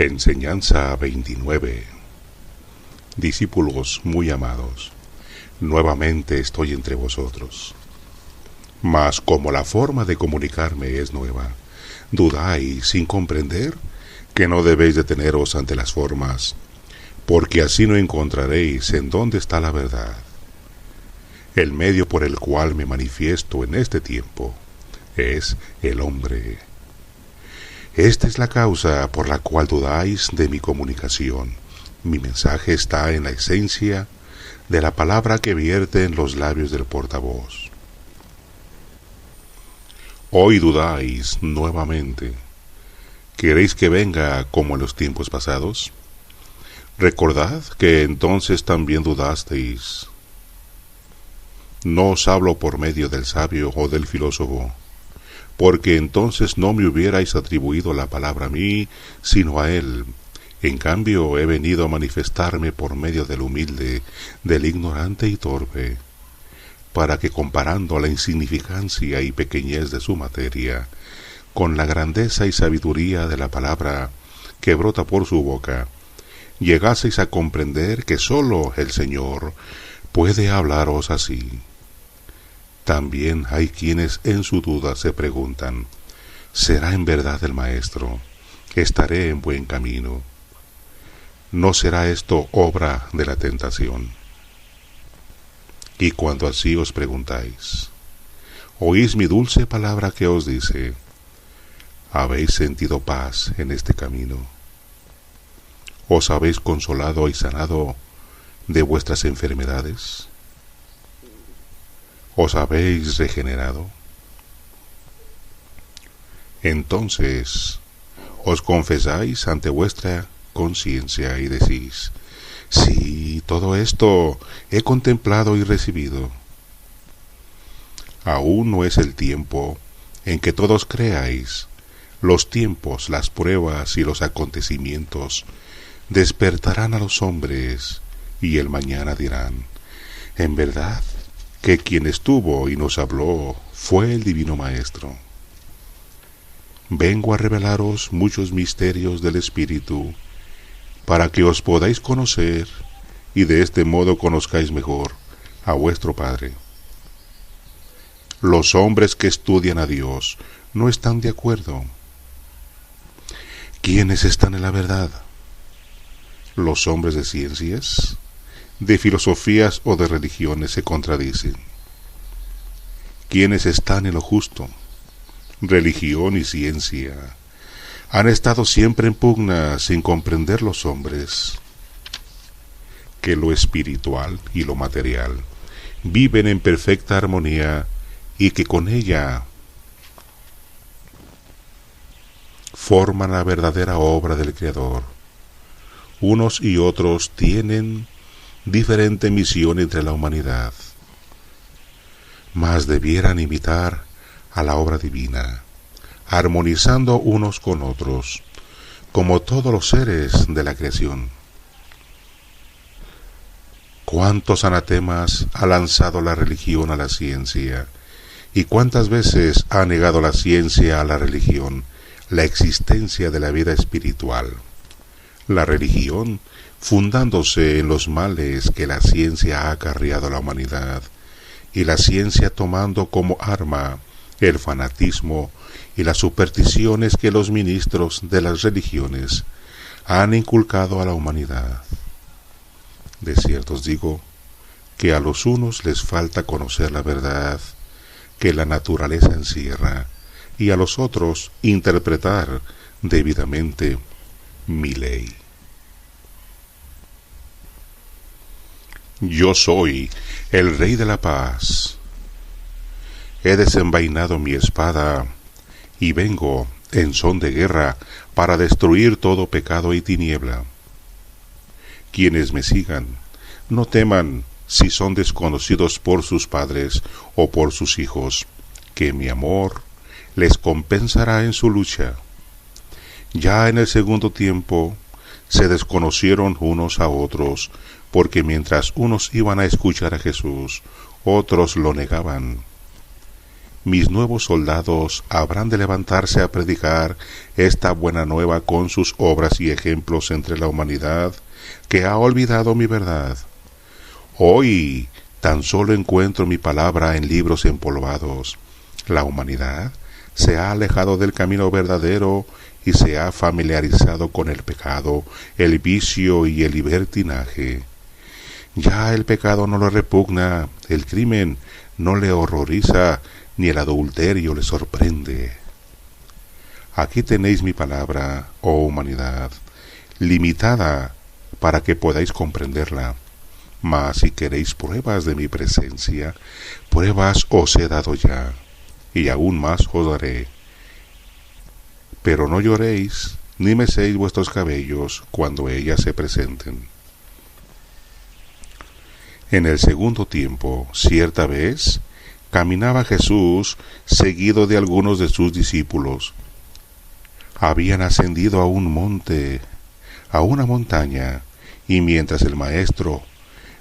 Enseñanza 29. Discípulos muy amados, nuevamente estoy entre vosotros. Mas como la forma de comunicarme es nueva, dudáis sin comprender que no debéis deteneros ante las formas, porque así no encontraréis en dónde está la verdad. El medio por el cual me manifiesto en este tiempo es el hombre. Esta es la causa por la cual dudáis de mi comunicación. Mi mensaje está en la esencia de la palabra que vierte en los labios del portavoz. Hoy dudáis nuevamente. ¿Queréis que venga como en los tiempos pasados? Recordad que entonces también dudasteis. No os hablo por medio del sabio o del filósofo, porque entonces no me hubierais atribuido la palabra a mí, sino a él. En cambio he venido a manifestarme por medio del humilde, del ignorante y torpe, para que comparando la insignificancia y pequeñez de su materia, con la grandeza y sabiduría de la palabra que brota por su boca, llegaseis a comprender que sólo el Señor puede hablaros así. También hay quienes en su duda se preguntan, ¿será en verdad el Maestro? ¿Estaré en buen camino? ¿No será esto obra de la tentación? Y cuando así os preguntáis, ¿oís mi dulce palabra que os dice, ¿habéis sentido paz en este camino? ¿Os habéis consolado y sanado de vuestras enfermedades? ¿Os habéis regenerado? Entonces os confesáis ante vuestra conciencia y decís, sí, todo esto he contemplado y recibido. Aún no es el tiempo en que todos creáis. Los tiempos, las pruebas y los acontecimientos despertarán a los hombres, y el mañana dirán, en verdad, que quien estuvo y nos habló fue el Divino Maestro. Vengo a revelaros muchos misterios del Espíritu, para que os podáis conocer, y de este modo conozcáis mejor a vuestro Padre. Los hombres que estudian a Dios no están de acuerdo. ¿Quiénes están en la verdad? ¿Los hombres de ciencias, de filosofías o de religiones se contradicen? ¿Quiénes están en lo justo? Religión y ciencia han estado siempre en pugna sin comprender los hombres que lo espiritual y lo material viven en perfecta armonía y que con ella forman la verdadera obra del Creador. Unos y otros tienen diferente misión entre la humanidad, mas debieran imitar a la obra divina, armonizando unos con otros, como todos los seres de la creación. ¿Cuántos anatemas ha lanzado la religión a la ciencia? ¿Y cuántas veces ha negado la ciencia a la religión la existencia de la vida espiritual? La religión, fundándose en los males que la ciencia ha acarreado a la humanidad, y la ciencia tomando como arma el fanatismo y las supersticiones que los ministros de las religiones han inculcado a la humanidad. De cierto os digo que a los unos les falta conocer la verdad que la naturaleza encierra, y a los otros interpretar debidamente mi ley. Yo soy el Rey de la Paz. He desenvainado mi espada y vengo en son de guerra para destruir todo pecado y tiniebla. Quienes me sigan, no teman si son desconocidos por sus padres o por sus hijos, que mi amor les compensará en su lucha. Ya en el segundo tiempo se desconocieron unos a otros, porque mientras unos iban a escuchar a Jesús, otros lo negaban. mis nuevos soldados habrán de levantarse a predicar esta buena nueva con sus obras y ejemplos entre la humanidad que ha olvidado mi verdad. Hoy tan solo encuentro mi palabra en libros empolvados. La humanidad se ha alejado del camino verdadero y se ha familiarizado con el pecado, el vicio y el libertinaje. Ya el pecado no le repugna, el crimen no le horroriza, ni el adulterio le sorprende. Aquí tenéis mi palabra, oh humanidad, limitada para que podáis comprenderla. Mas si queréis pruebas de mi presencia, pruebas os he dado ya, y aún más os daré. Pero no lloréis, ni meséis vuestros cabellos cuando ellas se presenten. En el segundo tiempo, cierta vez, caminaba Jesús seguido de algunos de sus discípulos. Habían ascendido a un monte, a una montaña, y mientras el maestro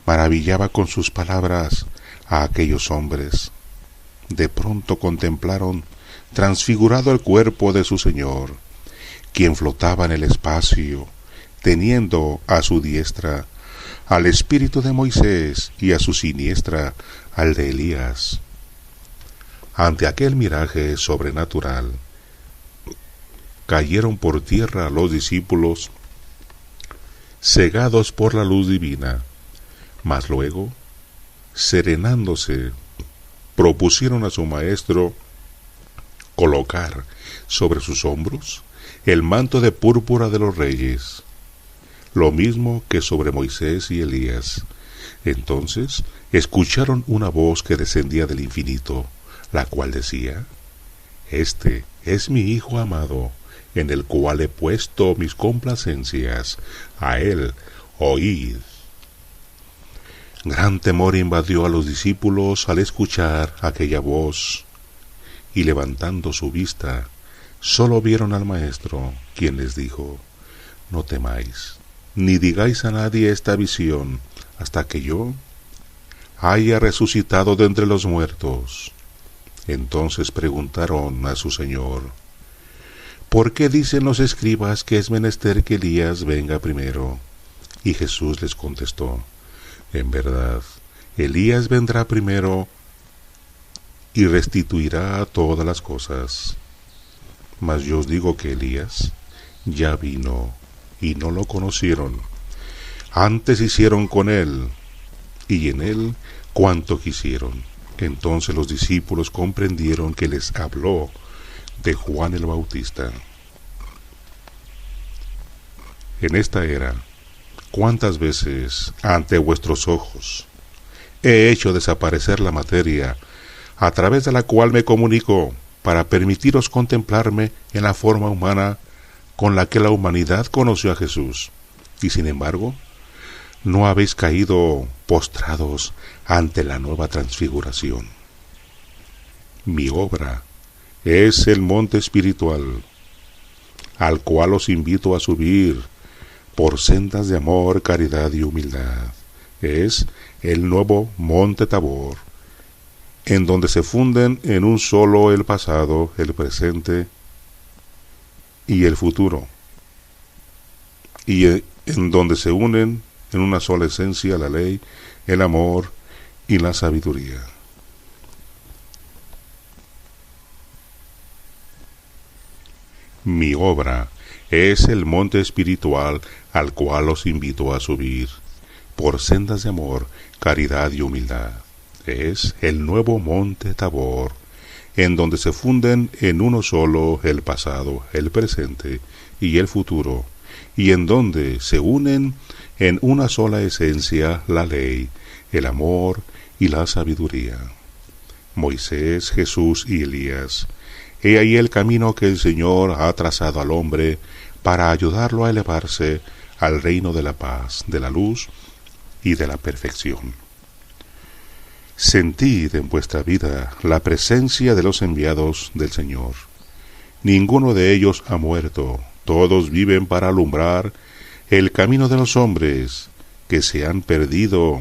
maravillaba con sus palabras a aquellos hombres, de pronto contemplaron transfigurado el cuerpo de su Señor, quien flotaba en el espacio, teniendo a su diestra al espíritu de Moisés y a su siniestra al de Elías. Ante aquel miraje sobrenatural, cayeron por tierra los discípulos, cegados por la luz divina, mas luego, serenándose, propusieron a su maestro colocar sobre sus hombros el manto de púrpura de los reyes, lo mismo que sobre Moisés y Elías. Entonces escucharon una voz que descendía del infinito, la cual decía: Este es mi Hijo amado, en el cual he puesto mis complacencias, a él oíd. Gran temor invadió a los discípulos al escuchar aquella voz, y levantando su vista, sólo vieron al Maestro, quien les dijo: No temáis, ni digáis a nadie esta visión, hasta que yo haya resucitado de entre los muertos. Entonces preguntaron a su Señor: ¿Por qué dicen los escribas que es menester que Elías venga primero? Y Jesús les contestó: En verdad, Elías vendrá primero y restituirá todas las cosas. Mas yo os digo que Elías ya vino y no lo conocieron. Antes hicieron con él y en él cuanto quisieron. Entonces los discípulos comprendieron que les habló de Juan el Bautista. En esta era, ¿cuántas veces ante vuestros ojos he hecho desaparecer la materia a través de la cual me comunico para permitiros contemplarme en la forma humana con la que la humanidad conoció a Jesús? Y sin embargo, no habéis caído postrados ante la nueva transfiguración. Mi obra es el monte espiritual, al cual os invito a subir por sendas de amor, caridad y humildad. Es el nuevo monte Tabor, en donde se funden en un solo el pasado, el presente y el futuro, y en donde se unen en una sola esencia la ley, el amor y la sabiduría. Mi obra es el monte espiritual al cual os invito a subir por sendas de amor, caridad y humildad. Es el nuevo monte Tabor, en donde se funden en uno solo el pasado, el presente y el futuro, y en donde se unen en una sola esencia la ley, el amor y la sabiduría. Moisés, Jesús y Elías, he ahí el camino que el Señor ha trazado al hombre para ayudarlo a elevarse al reino de la paz, de la luz y de la perfección. Sentid en vuestra vida la presencia de los enviados del Señor. Ninguno de ellos ha muerto, todos viven para alumbrar el camino de los hombres que se han perdido,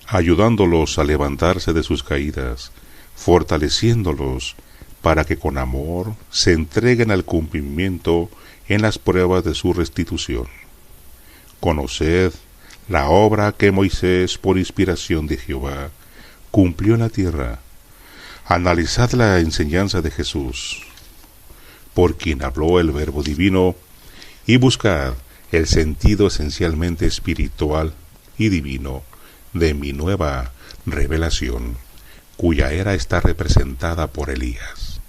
ayudándolos a levantarse de sus caídas, fortaleciéndolos para que con amor se entreguen al cumplimiento en las pruebas de su restitución. Conoced la obra que Moisés, por inspiración de Jehová, cumplió en la tierra. Analizad la enseñanza de Jesús, por quien habló el Verbo divino, y buscad el sentido esencialmente espiritual y divino de mi nueva revelación, cuya era está representada por Elías.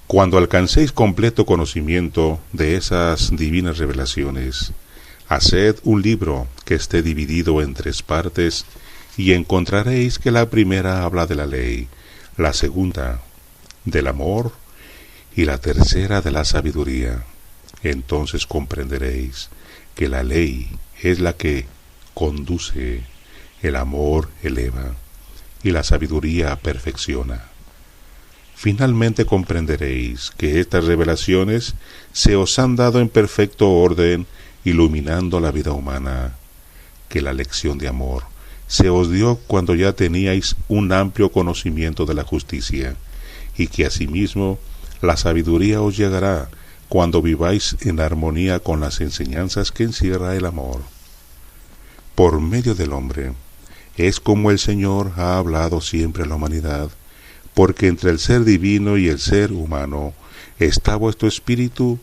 Cuando alcancéis completo conocimiento de esas divinas revelaciones, haced un libro que esté dividido en 3 partes, y encontraréis que la primera habla de la ley, la segunda del amor, y la tercera de la sabiduría. Entonces comprenderéis que la ley es la que conduce, el amor eleva, y la sabiduría perfecciona. Finalmente comprenderéis que estas revelaciones se os han dado en perfecto orden, iluminando la vida humana, que la lección de amor se os dio cuando ya teníais un amplio conocimiento de la justicia, y que asimismo la sabiduría os llegará cuando viváis en armonía con las enseñanzas que encierra el amor. Por medio del hombre es como el Señor ha hablado siempre a la humanidad, porque entre el ser divino y el ser humano está vuestro espíritu,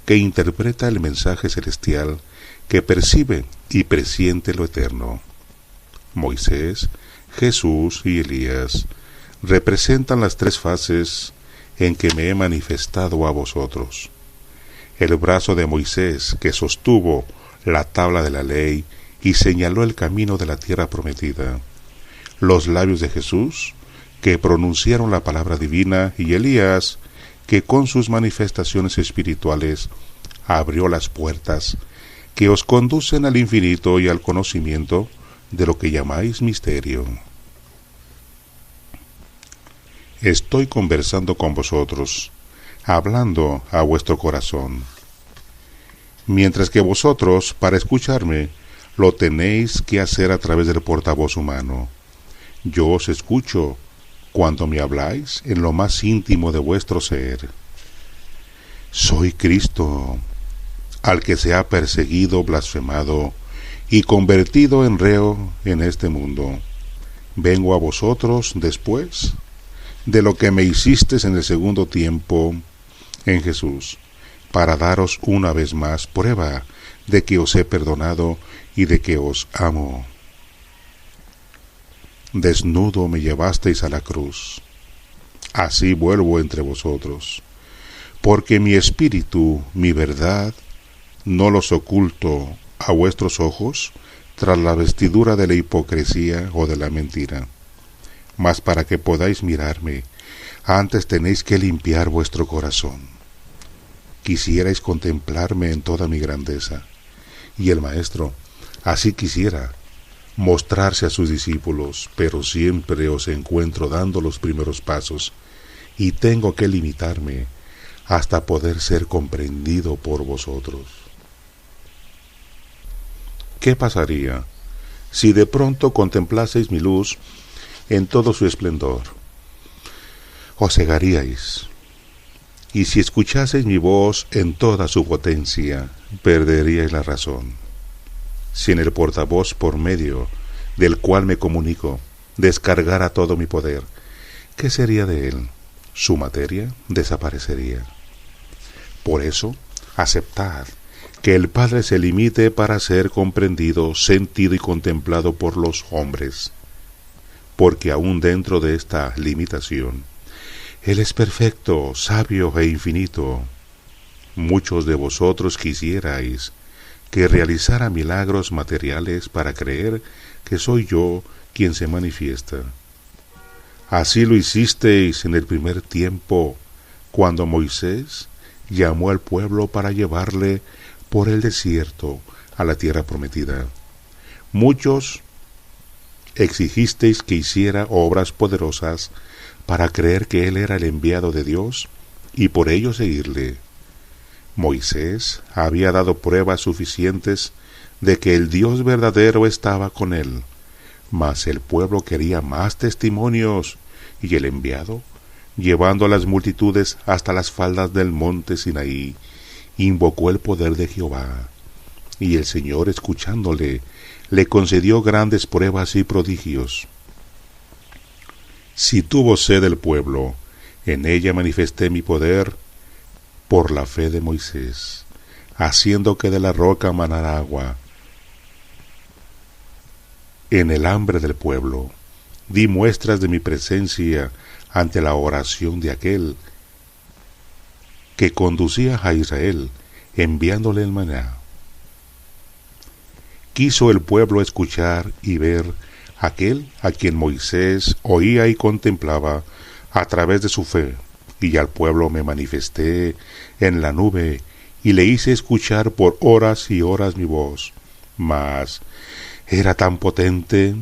que interpreta el mensaje celestial, que percibe y presiente lo eterno. Moisés, Jesús y Elías representan las 3 fases en que me he manifestado a vosotros. El brazo de Moisés, que sostuvo la tabla de la ley y señaló el camino de la tierra prometida. Los labios de Jesús, que pronunciaron la palabra divina, y Elías, que con sus manifestaciones espirituales abrió las puertas que os conducen al infinito y al conocimiento de lo que llamáis misterio. Estoy conversando con vosotros, hablando a vuestro corazón, mientras que vosotros, para escucharme, lo tenéis que hacer a través del portavoz humano. Yo os escucho cuando me habláis en lo más íntimo de vuestro ser. Soy Cristo, al que se ha perseguido, blasfemado y convertido en reo en este mundo. Vengo a vosotros después de lo que me hicisteis en el segundo tiempo en Jesús, para daros una vez más prueba de que os he perdonado y de que os amo. Desnudo me llevasteis a la cruz, así vuelvo entre vosotros, porque mi espíritu, mi verdad, no los oculto a vuestros ojos tras la vestidura de la hipocresía o de la mentira. Mas para que podáis mirarme, antes tenéis que limpiar vuestro corazón. Quisierais contemplarme en toda mi grandeza, y el Maestro así quisiera mostrarse a sus discípulos, pero siempre os encuentro dando los primeros pasos, y tengo que limitarme hasta poder ser comprendido por vosotros. ¿Qué pasaría si de pronto contemplaseis mi luz en todo su esplendor? Os cegaríais, y si escuchaseis mi voz en toda su potencia, perderíais la razón. Si en el portavoz por medio del cual me comunico descargara todo mi poder, ¿qué sería de él? Su materia desaparecería. Por eso, aceptad que el Padre se limite para ser comprendido, sentido y contemplado por los hombres, porque aún dentro de esta limitación, Él es perfecto, sabio e infinito. Muchos de vosotros quisierais que realizara milagros materiales para creer que soy yo quien se manifiesta. Así lo hicisteis en el primer tiempo, cuando Moisés llamó al pueblo para llevarle por el desierto a la tierra prometida. Muchos exigisteis que hiciera obras poderosas para creer que él era el enviado de Dios y por ello seguirle. Moisés había dado pruebas suficientes de que el Dios verdadero estaba con él, mas el pueblo quería más testimonios Y el enviado, llevando a las multitudes hasta las faldas del monte Sinaí, invocó el poder de Jehová. Y el Señor, escuchándole, le concedió grandes pruebas y prodigios. Si tuvo sed el pueblo, en ella manifesté mi poder por la fe de Moisés, haciendo que de la roca manara agua. En el hambre del pueblo, di muestras de mi presencia ante la oración de aquel que conducía a Israel, enviándole el maná. Quiso el pueblo escuchar y ver aquel a quien Moisés oía y contemplaba a través de su fe, y al pueblo me manifesté en la nube, y le hice escuchar por horas y horas mi voz, mas era tan potente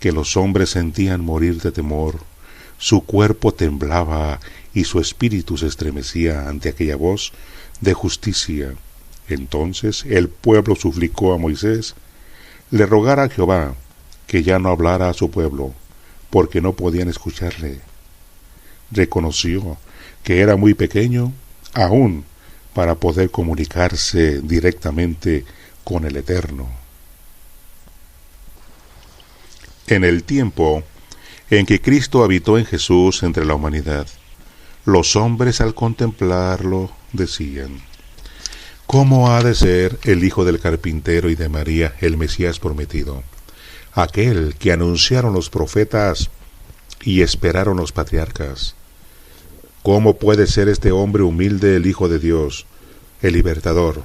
que los hombres sentían morir de temor, su cuerpo temblaba y su espíritu se estremecía ante aquella voz de justicia. Entonces el pueblo suplicó a Moisés, le rogara a Jehová que ya no hablara a su pueblo, porque no podían escucharle. Reconoció que era muy pequeño aún para poder comunicarse directamente con el Eterno. En el tiempo en que Cristo habitó en Jesús entre la humanidad, los hombres al contemplarlo decían, ¿cómo ha de ser el hijo del carpintero y de María el Mesías prometido? Aquel que anunciaron los profetas y esperaron los patriarcas. ¿Cómo puede ser este hombre humilde el Hijo de Dios, el Libertador?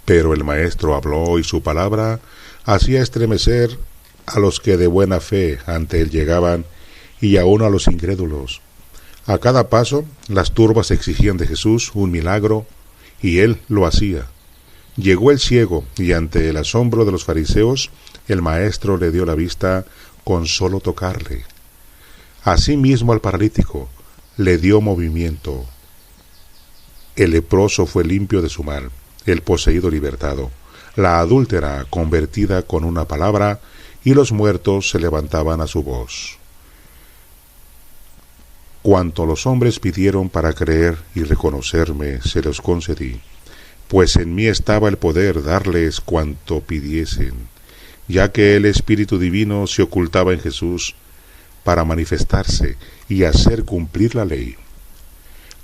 Pero el Maestro habló y su palabra hacía estremecer a los que de buena fe ante él llegaban y aún a los incrédulos. A cada paso las turbas exigían de Jesús un milagro y él lo hacía. Llegó el ciego y ante el asombro de los fariseos el Maestro le dio la vista con solo tocarle. Asimismo al paralítico le dio movimiento. El leproso fue limpio de su mal, el poseído libertado, la adúltera convertida con una palabra, y los muertos se levantaban a su voz. Cuanto los hombres pidieron para creer y reconocerme, se los concedí, pues en mí estaba el poder darles cuanto pidiesen, ya que el Espíritu Divino se ocultaba en Jesús para manifestarse y hacer cumplir la ley.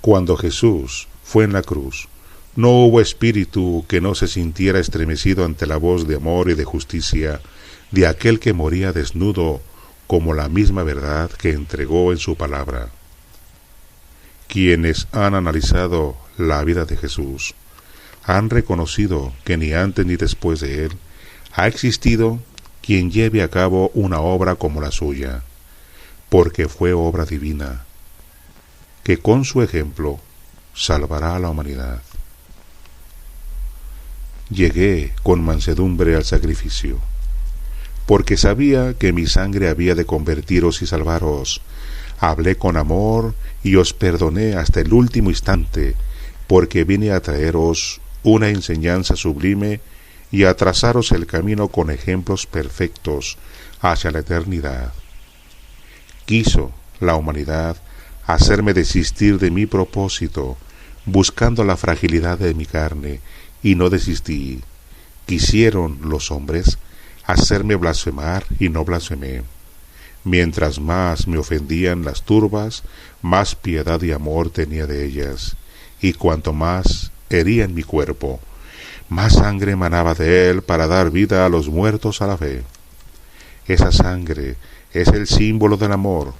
Cuando Jesús fue en la cruz, no hubo espíritu que no se sintiera estremecido ante la voz de amor y de justicia de aquel que moría desnudo como la misma verdad que entregó en su palabra. Quienes han analizado la vida de Jesús han reconocido que ni antes ni después de él ha existido quien lleve a cabo una obra como la suya, porque fue obra divina, que con su ejemplo salvará a la humanidad. Llegué con mansedumbre al sacrificio, porque sabía que mi sangre había de convertiros y salvaros. Hablé con amor y os perdoné hasta el último instante, porque vine a traeros una enseñanza sublime y a trazaros el camino con ejemplos perfectos hacia la eternidad. Quiso la humanidad hacerme desistir de mi propósito, buscando la fragilidad de mi carne, y no desistí. Quisieron los hombres hacerme blasfemar y no blasfemé. Mientras más me ofendían las turbas, más piedad y amor tenía de ellas, y cuanto más herían mi cuerpo, más sangre emanaba de él para dar vida a los muertos a la fe. Esa sangre es el símbolo del amor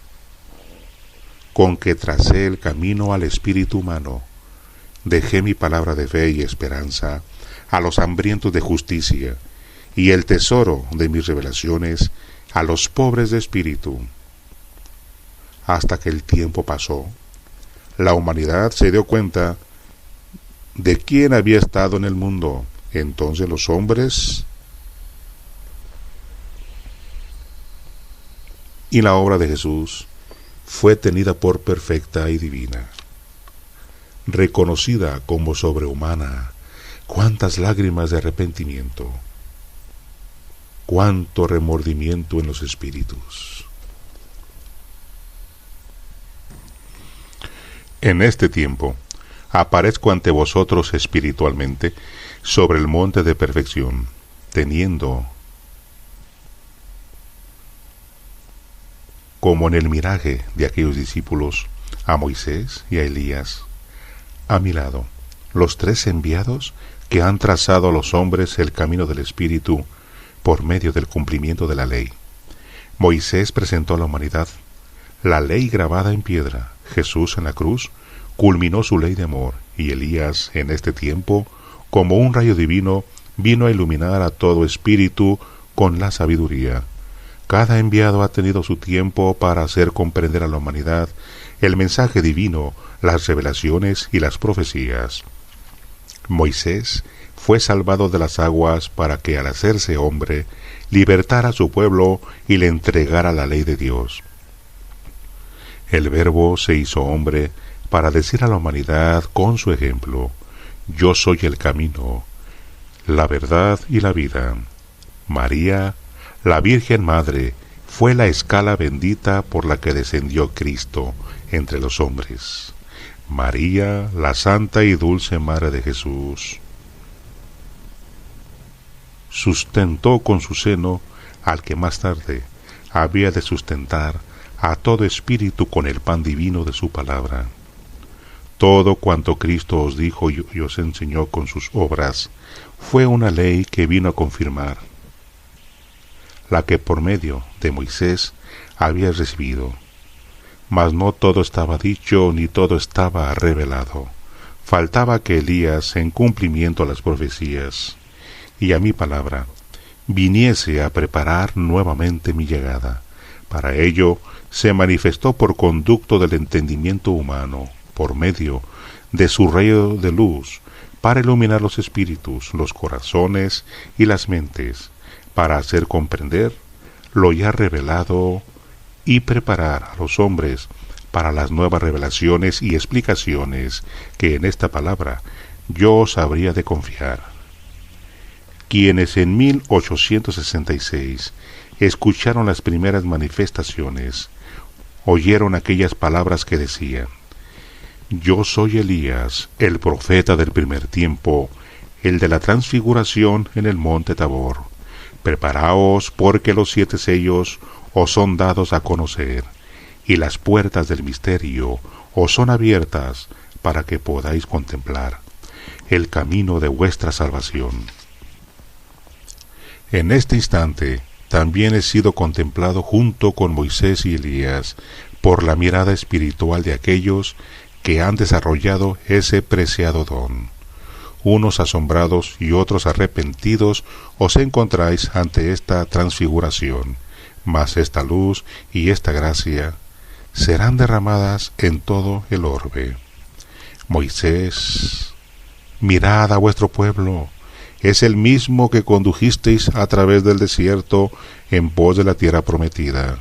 con que tracé el camino al espíritu humano. Dejé mi palabra de fe y esperanza a los hambrientos de justicia, y el tesoro de mis revelaciones a los pobres de espíritu. Hasta que el tiempo pasó, la humanidad se dio cuenta de quién había estado en el mundo. Entonces los hombres y la obra de Jesús fue tenida por perfecta y divina, reconocida como sobrehumana. Cuántas lágrimas de arrepentimiento, cuánto remordimiento en los espíritus. En este tiempo, aparezco ante vosotros espiritualmente sobre el monte de perfección, teniendo, como en el miraje de aquellos discípulos, a Moisés y a Elías, a mi lado, los tres enviados que han trazado a los hombres el camino del Espíritu por medio del cumplimiento de la ley. Moisés presentó a la humanidad la ley grabada en piedra. Jesús en la cruz culminó su ley de amor, y Elías en este tiempo, como un rayo divino, vino a iluminar a todo espíritu con la sabiduría. Cada enviado ha tenido su tiempo para hacer comprender a la humanidad el mensaje divino, las revelaciones y las profecías. Moisés fue salvado de las aguas para que, al hacerse hombre, libertara a su pueblo y le entregara la ley de Dios. El Verbo se hizo hombre para decir a la humanidad con su ejemplo: yo soy el camino, la verdad y la vida. María, la Virgen Madre, fue la escala bendita por la que descendió Cristo entre los hombres. María, la santa y dulce Madre de Jesús, sustentó con su seno al que más tarde había de sustentar a todo espíritu con el pan divino de su palabra. Todo cuanto Cristo os dijo y os enseñó con sus obras fue una ley que vino a confirmar la que por medio de Moisés había recibido. Mas no todo estaba dicho ni todo estaba revelado. Faltaba que Elías, en cumplimiento a las profecías y a mi palabra, viniese a preparar nuevamente mi llegada. Para ello se manifestó por conducto del entendimiento humano, por medio de su rayo de luz, para iluminar los espíritus, los corazones y las mentes, para hacer comprender lo ya revelado y preparar a los hombres para las nuevas revelaciones y explicaciones que en esta palabra yo os habría de confiar. Quienes en 1866 escucharon las primeras manifestaciones, oyeron aquellas palabras que decían: yo soy Elías, el profeta del primer tiempo, el de la transfiguración en el monte Tabor. Preparaos, porque los 7 sellos os son dados a conocer, y las puertas del misterio os son abiertas para que podáis contemplar el camino de vuestra salvación. En este instante también he sido contemplado junto con Moisés y Elías por la mirada espiritual de aquellos que han desarrollado ese preciado don. Unos asombrados y otros arrepentidos os encontráis ante esta transfiguración, mas esta luz y esta gracia serán derramadas en todo el orbe. Moisés, mirad a vuestro pueblo, es el mismo que condujisteis a través del desierto en pos de la tierra prometida.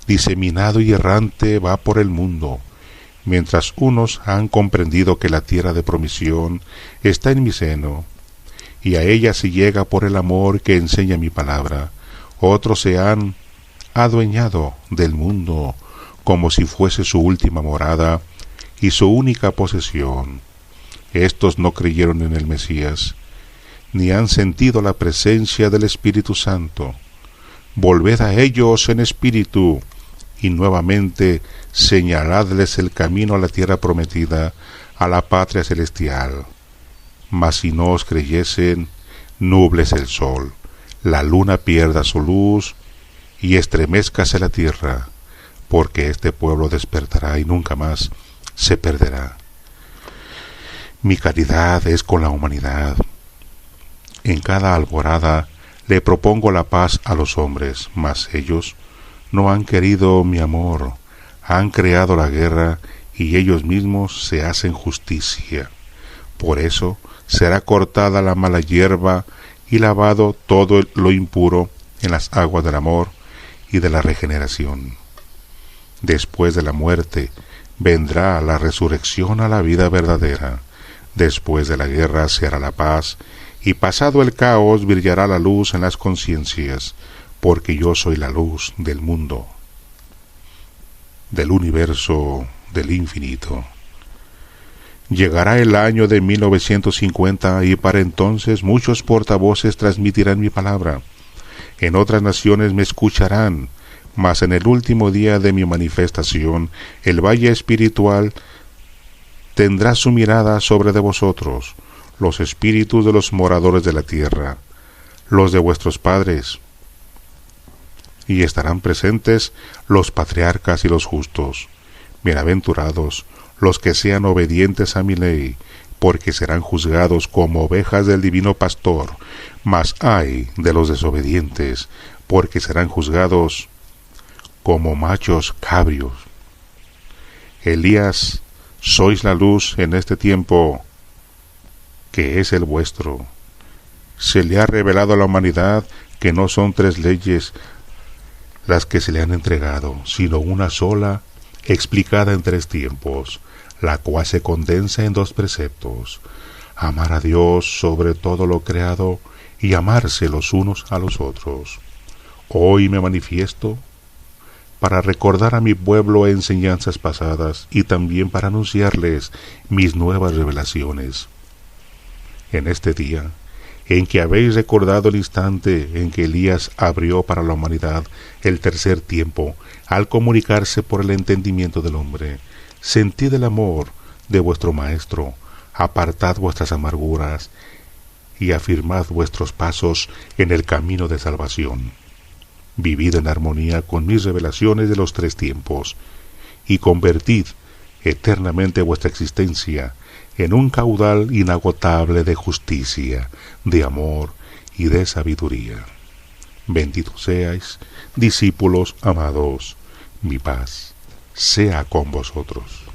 Diseminado y errante va por el mundo, mientras unos han comprendido que la tierra de promisión está en mi seno, y a ella se llega por el amor que enseña mi palabra. Otros se han adueñado del mundo como si fuese su última morada y su única posesión. Estos no creyeron en el Mesías, ni han sentido la presencia del Espíritu Santo. Volved a ellos en espíritu, y nuevamente señaladles el camino a la tierra prometida, a la patria celestial. Mas si no os creyesen, nubles el sol, la luna pierda su luz, y estremezcase la tierra, porque este pueblo despertará y nunca más se perderá. Mi caridad es con la humanidad. En cada alborada le propongo la paz a los hombres, mas ellos no han querido mi amor, han creado la guerra y ellos mismos se hacen justicia. Por eso será cortada la mala hierba y lavado todo lo impuro en las aguas del amor y de la regeneración. Después de la muerte vendrá la resurrección a la vida verdadera. Después de la guerra se hará la paz, y pasado el caos brillará la luz en las conciencias, porque yo soy la luz del mundo, del universo, del infinito. Llegará el año de 1950 y para entonces muchos portavoces transmitirán mi palabra. En otras naciones me escucharán, mas en el último día de mi manifestación, el valle espiritual tendrá su mirada sobre de vosotros, los espíritus de los moradores de la tierra, los de vuestros padres, y estarán presentes los patriarcas y los justos. Bienaventurados los que sean obedientes a mi ley, porque serán juzgados como ovejas del divino pastor, mas ay de los desobedientes, porque serán juzgados como machos cabrios. Elías, sois la luz en este tiempo que es el vuestro. Se le ha revelado a la humanidad que no son 3 leyes las que se le han entregado, sino una sola, explicada en 3 tiempos, la cual se condensa en 2 preceptos: amar a Dios sobre todo lo creado y amarse los unos a los otros. Hoy me manifiesto para recordar a mi pueblo enseñanzas pasadas y también para anunciarles mis nuevas revelaciones. En este día, en que habéis recordado el instante en que Elías abrió para la humanidad el 3er tiempo, al comunicarse por el entendimiento del hombre, sentid el amor de vuestro Maestro, apartad vuestras amarguras y afirmad vuestros pasos en el camino de salvación. Vivid en armonía con mis revelaciones de los 3 tiempos, y convertid eternamente vuestra existencia en un caudal inagotable de justicia, de amor y de sabiduría. Benditos seáis, discípulos amados, mi paz sea con vosotros.